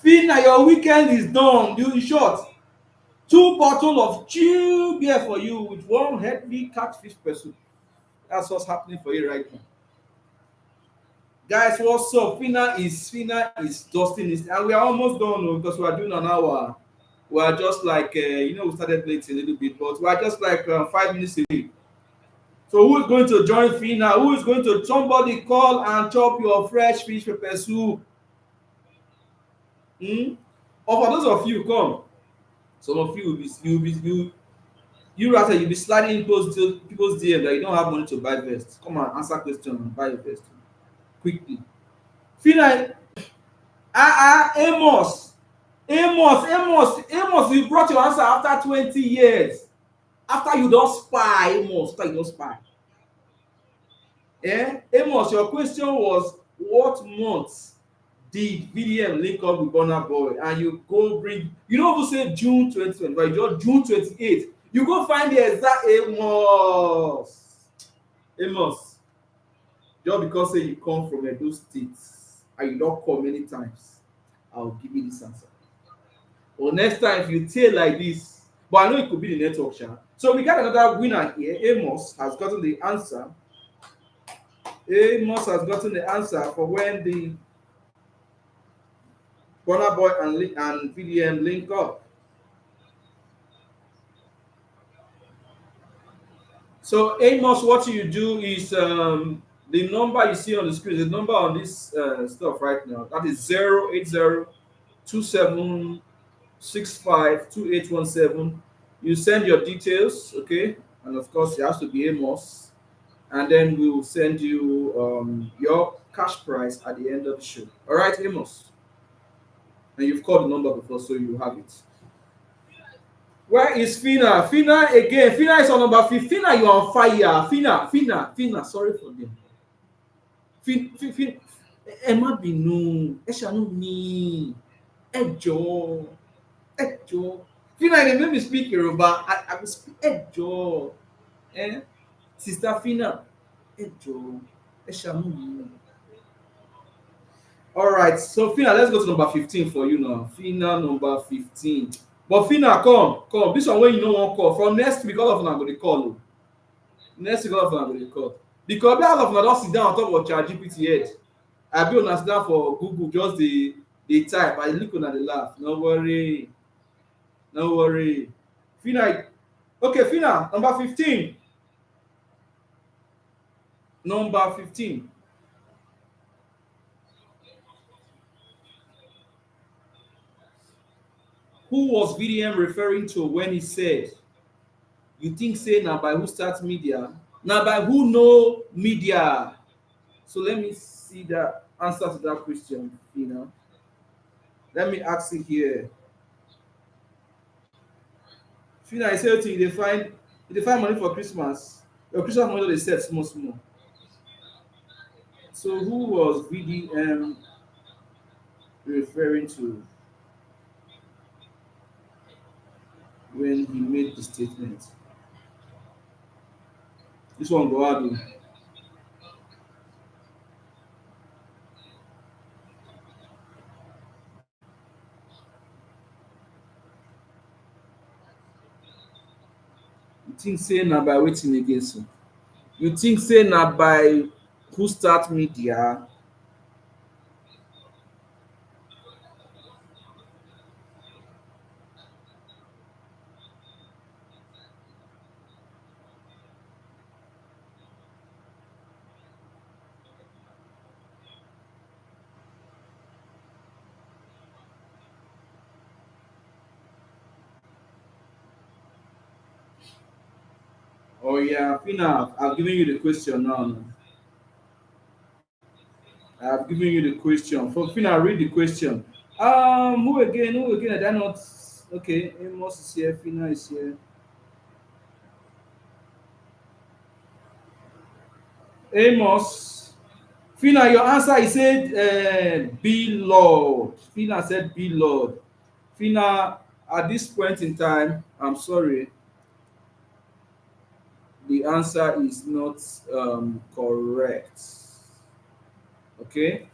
Feel na your weekend is done. You in short. Two bottles of chill beer for you with one heavy catfish pursuit. That's what's happening for you right now. Guys, what's up? Fina is dusting this, and we are almost done because we are doing an hour. We are just like we started late a little bit, but we are just like 5 minutes away. So who is going to join Fina? Who is going to somebody call and chop your fresh fish pepper soup? Hmm? Or for those of you, come. Some of you will be you rather you'll be sliding people's DM that you don't have money to buy vest. Come on, answer question and buy a vest quickly. Fina, Amos, Amos, you brought your answer after 20 years. After you don't spy, Amos, after you don't spy. Amos, your question was what month did VDM link up with Burna Boy? And you go bring, you don't even say June 2025, just June 28th. You go find the exact Amos, just because say you come from Edo State and you don't call many times, I'll give you this answer. Or next time if you tell like this, but I know it could be the network sha. So we got another winner here. Amos has gotten the answer. Amos has gotten the answer for when the Burna Boy and VDM link up. So Amos, what you do is the number you see on the screen, the number on this stuff right now, that is 08027652817. You send your details, okay, and of course it has to be Amos, and then we will send you your cash prize at the end of the show. All right, Amos, and you've called the number before, so you have it. Where is Fina? Fina again. Fina is on number 15. Fina, you are on fire. Fina. Sorry for them. Fina, ẹ má bínú, ẹ ṣàánú mi, ẹ jọ̀ọ́, ẹ jọ̀ọ́. Fina, they make me speak Yoruba. I will speak ẹ jọ̀ọ́. Sister Fina, ẹ jọ̀ọ́, ẹ ṣàánú mi. All right, so Fina, let's go to number 15 for you now. Fina, number 15. But Fina, come. This one wey you no wan call. From next week, all of una go dey call o. Next week, all of una go dey call. Because all of una don sit down on top of ChatGPT head. Abi una sit down for Google, just dey type. I look una dey laugh. No worry. Fina, okay, Fina, number 15. Number 15. Who was VDM referring to when he said, you think say na by who start media? Na by who know media? So let me see the answer to that question, Let me ask it here. Fina, I say to you, they find money for Christmas. Your Christmas money they set small. So who was VDM referring to when he made the statement? This one go out. You think say na by wetin again so? You think say na by who start media? Oh yeah, Fina, I've given you the question now. I've given you the question. For Fina, read the question. Who again? Are they not? Okay, Amos is here. Fina is here. Amos. Fina, your answer is said be Lord. Fina said be Lord. Fina, at this point in time, I'm sorry, the answer is not correct. Okay,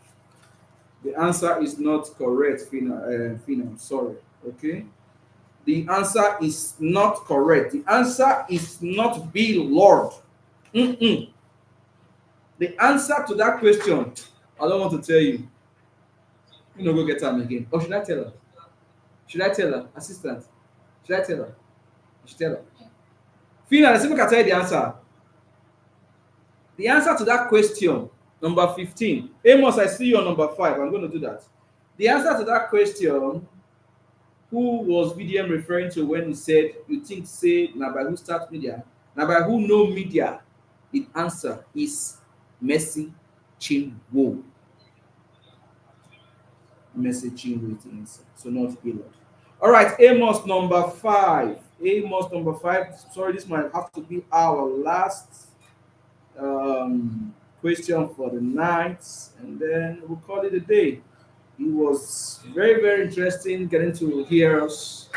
the answer is not correct, Fina. Fina, I'm sorry. Okay, the answer is not correct. The answer is not be Lord. Mm-mm. The answer to that question, I don't want to tell you. You know, go get time again. Or should I tell her? Should I tell her? Assistant. Should I tell her? I should tell her. Fina, let's see if I can tell you the answer. The answer to that question, number 15. Amos, I see you on number 5. I'm going to do that. The answer to that question, who was VDM referring to when he said, you think, say, now by who start media? Now by who know media? The answer is Messi Chinwo. Messi Chinwo is the answer. So not Elon. All right, Amos number 5. Amos number 5. Sorry, this might have to be our last question for the night, and then we'll call it a day. It was very, very interesting getting to hear us.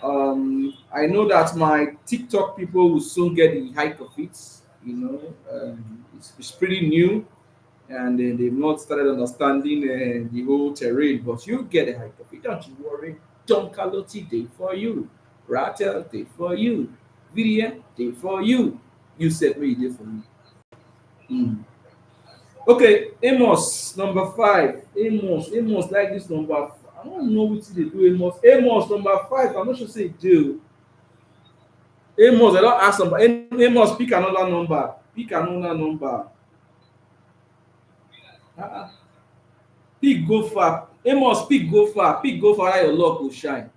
I know that my TikTok people will soon get the hype of it. You know, it's pretty new, and they've not started understanding the whole terrain, but you get the hype of it. Don't you worry. Don Carlotti day for you. Ratel day for you. Vivian day for you. You said me day for me. Mm. Okay, Amos number 5. Amos like this number. I don't know what they do. Amos number 5. I'm not sure say do. Amos, I don't ask number. Amos, pick another number. Pick another number. Uh-uh. Pick go far. Amos, pick go far. Pick go far. Your luck will shine.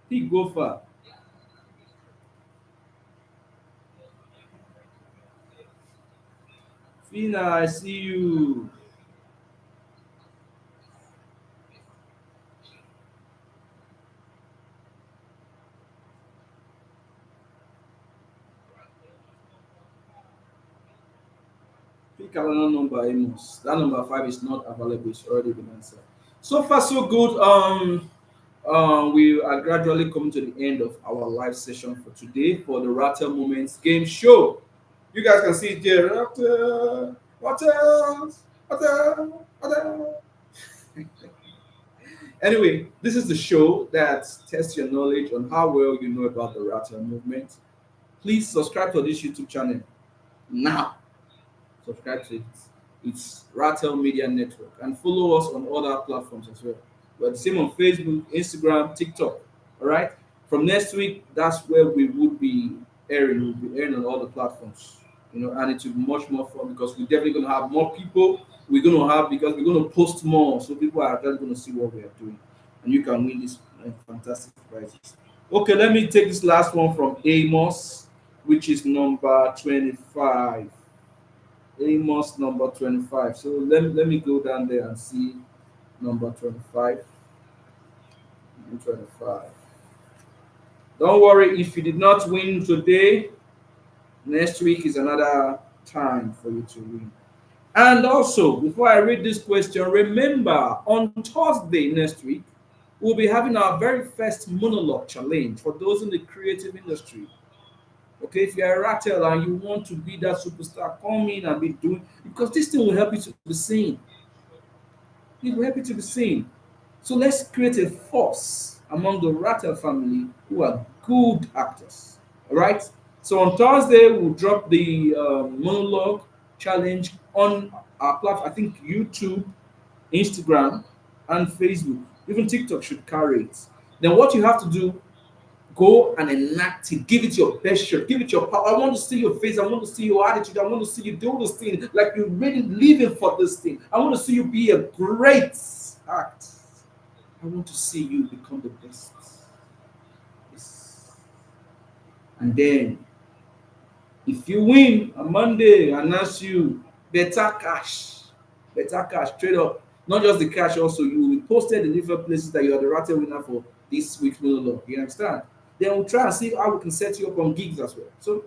Pick go far. Fina, I see you. Pick another number, Amos. That number 5 is not available. It's already been answered. So far, so good. We are gradually coming to the end of our live session for today for the Ratel Moments game show. You guys can see it there. Ratel, Ratel, Ratel, Ratel. Anyway, this is the show that tests your knowledge on how well you know about the Ratel movement. Please subscribe to this YouTube channel now. Subscribe to it. It's Ratel Media Network, and follow us on other platforms as well. We're the same on Facebook, Instagram, TikTok. All right. From next week, that's where we would be airing. We'll be airing on all the platforms. You know, and it will be much more fun because we're definitely going to have more people. We're going to have because we're going to post more, so people are just going to see what we are doing, and you can win these fantastic prizes. Okay, let me take this last one from Amos, which is number 25. Amos number 25. So let me go down there and see number 25. 25. Don't worry if you did not win today. Next week is another time for you to win. And also, before I read this question, remember on Thursday next week, we'll be having our very first monologue challenge for those in the creative industry. Okay, if you're a Ratel and you want to be that superstar, come in and be doing because this thing will help you to be seen. It will help you to be seen. So let's create a force among the Ratel family who are good actors. All right. So on Thursday we'll drop the monologue challenge on our platform. I think YouTube, Instagram, and Facebook. Even TikTok should carry it. Then what you have to do, go and enact it. Give it your best shot. Give it your power. I want to see your face. I want to see your attitude. I want to see you do this thing like you're really living for this thing. I want to see you be a great act. I want to see you become the best. Yes. And then, if you win on Monday, announce you better cash, straight up. Not just the cash, also you will be posted in different places that you are the Ratel winner for this week's monologue. You understand? Then we'll try and see how we can set you up on gigs as well.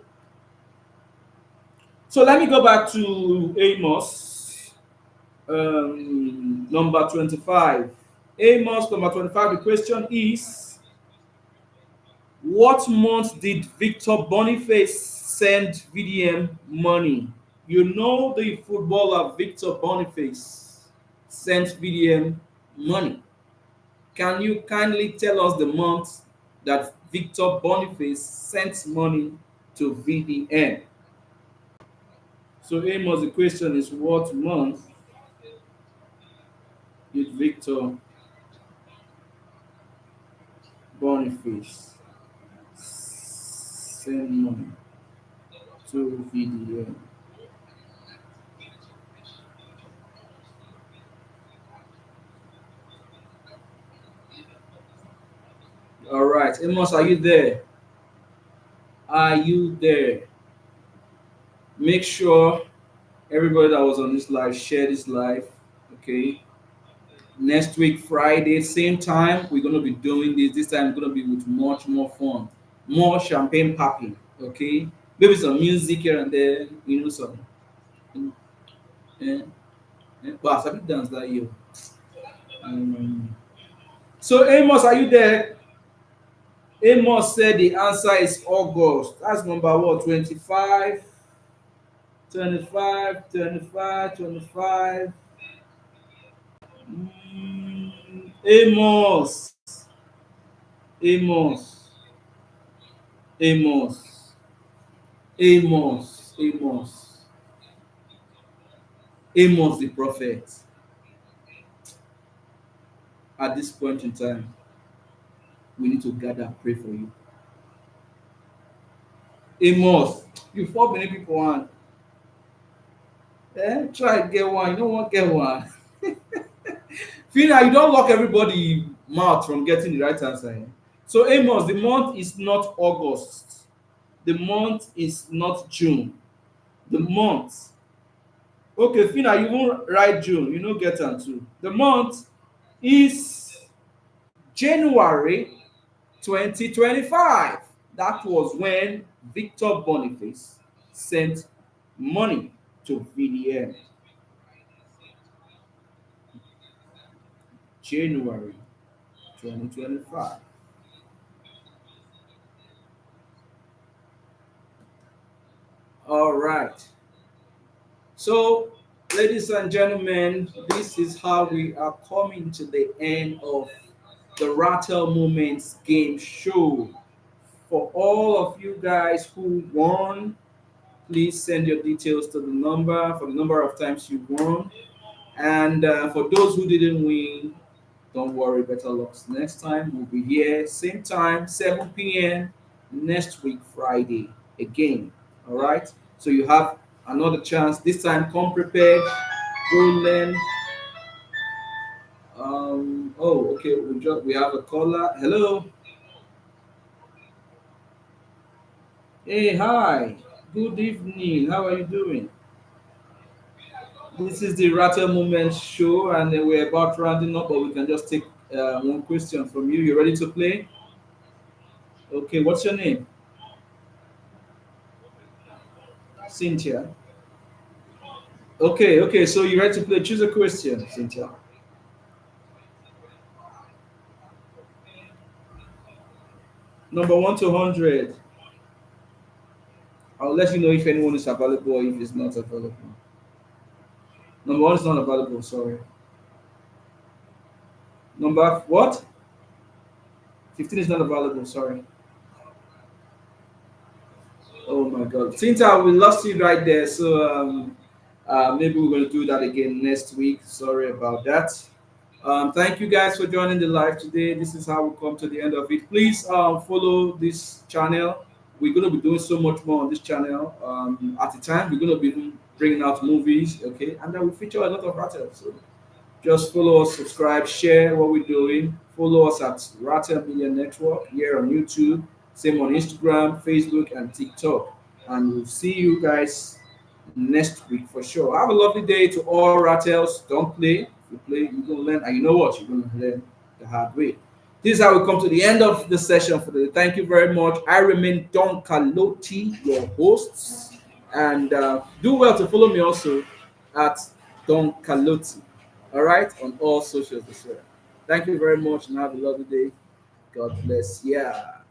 So let me go back to Amos. Number 25. Amos, number 25. The question is, what month did Victor Boniface send VDM money? You know the footballer Victor Boniface sent VDM money. Can you kindly tell us the month that Victor Boniface sent money to VDM? So Amos, the question is, what month did Victor Boniface send money to VDM? All right, Amos, are you there? Are you there? Make sure everybody that was on this live share this live. Okay. Next week, Friday, same time, we're gonna be doing this. This time, it's gonna be with much more fun, more champagne popping. Okay. Maybe some music here and there. You know some. Eh, Wow, Sabi dance that year. So Amos, are you there? Amos said the answer is August. That's number what? 25, 25, 25, 25. Amos, Amos, Amos, Amos, Amos, Amos the prophet. At this point in time, we need to gather, pray for you. Amos, you 4 million people want. Try get one. You don't want get one. Fina, you don't lock everybody mouth from getting the right answer. So Amos, the month is not August. The month is not June. The month. Okay, Fina, you won't write June. You know get on too. The month is January 2025. That was when Victor Boniface sent money to VDM. January 2025. All right. So, ladies and gentlemen, this is how we are coming to the end of the Ratel Moments game show. For all of you guys who won, please send your details to the number for the number of times you won. And for those who didn't win, don't worry, better luck next time. We'll be here, same time, 7 p.m. next week, Friday, again. All right. So you have another chance. This time, come prepared. Go learn. Oh, okay. We have a caller. Hello. Hey, hi. Good evening. How are you doing? This is the Ratel Moment show, and we're about rounding up, but we can just take one question from you. You ready to play? Okay, what's your name? Cynthia. Okay, okay, so you ready to play? Choose a question, Cynthia. Number 1 to 100. I'll let you know if anyone is available or if it's not available. Number 1 is not available, sorry. Number what? 15 is not available, sorry. Oh my god. Cynthia, we lost you right there, so maybe we're going to do that again next week. Sorry about that. Thank you guys for joining the live today. This is how we come to the end of it. Please follow this channel. We're going to be doing so much more on this channel. At the time, we're going to be bringing out movies, okay? And then we feature a lot of Ratel. So just follow us, subscribe, share what we're doing. Follow us at Ratel Media Network here on YouTube. Same on Instagram, Facebook, and TikTok. And we'll see you guys next week for sure. Have a lovely day to all Ratels. Don't play. If you play, you're gonna learn, and you know what? You're gonna learn the hard way. This is how we come to the end of the session for today. Thank you very much. I remain Don Kaloti, your hosts, and do well to follow me also at Don Carlotti. All right, on all socials as well. Thank you very much and have a lovely day. God bless. Yeah.